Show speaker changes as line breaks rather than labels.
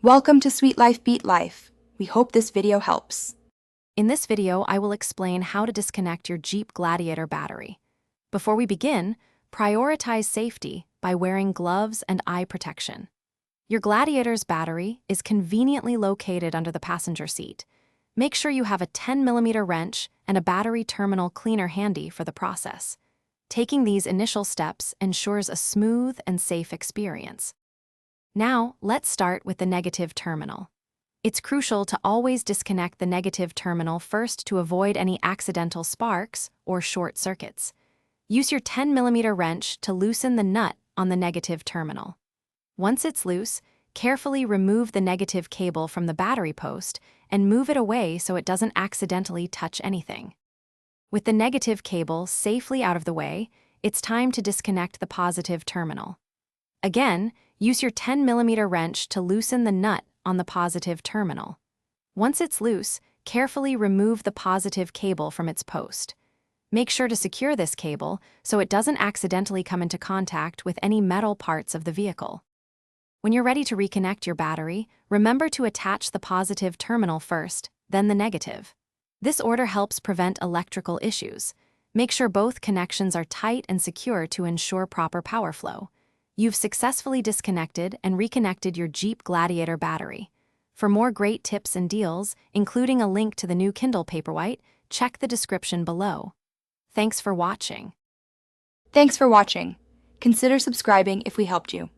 Welcome to Sweet Life Beat Life. We hope this video helps.
In this video, I will explain how to disconnect your Jeep Gladiator battery. Before we begin, prioritize safety by wearing gloves and eye protection. Your Gladiator's battery is conveniently located under the passenger seat. Make sure you have a 10mm wrench and a battery terminal cleaner handy for the process. Taking these initial steps ensures a smooth and safe experience. Now, let's start with the negative terminal. It's crucial to always disconnect the negative terminal first to avoid any accidental sparks or short circuits. Use your 10mm wrench to loosen the nut on the negative terminal. Once it's loose, carefully remove the negative cable from the battery post and move it away so it doesn't accidentally touch anything. With the negative cable safely out of the way, it's time to disconnect the positive terminal. Again, use your 10mm wrench to loosen the nut on the positive terminal. Once it's loose, carefully remove the positive cable from its post. Make sure to secure this cable so it doesn't accidentally come into contact with any metal parts of the vehicle. When you're ready to reconnect your battery, remember to attach the positive terminal first, then the negative. This order helps prevent electrical issues. Make sure both connections are tight and secure to ensure proper power flow. You've successfully disconnected and reconnected your Jeep Gladiator battery. For more great tips and deals, including a link to the new Kindle Paperwhite, check the description below. Thanks for watching.
Thanks for watching. Consider subscribing if we helped you.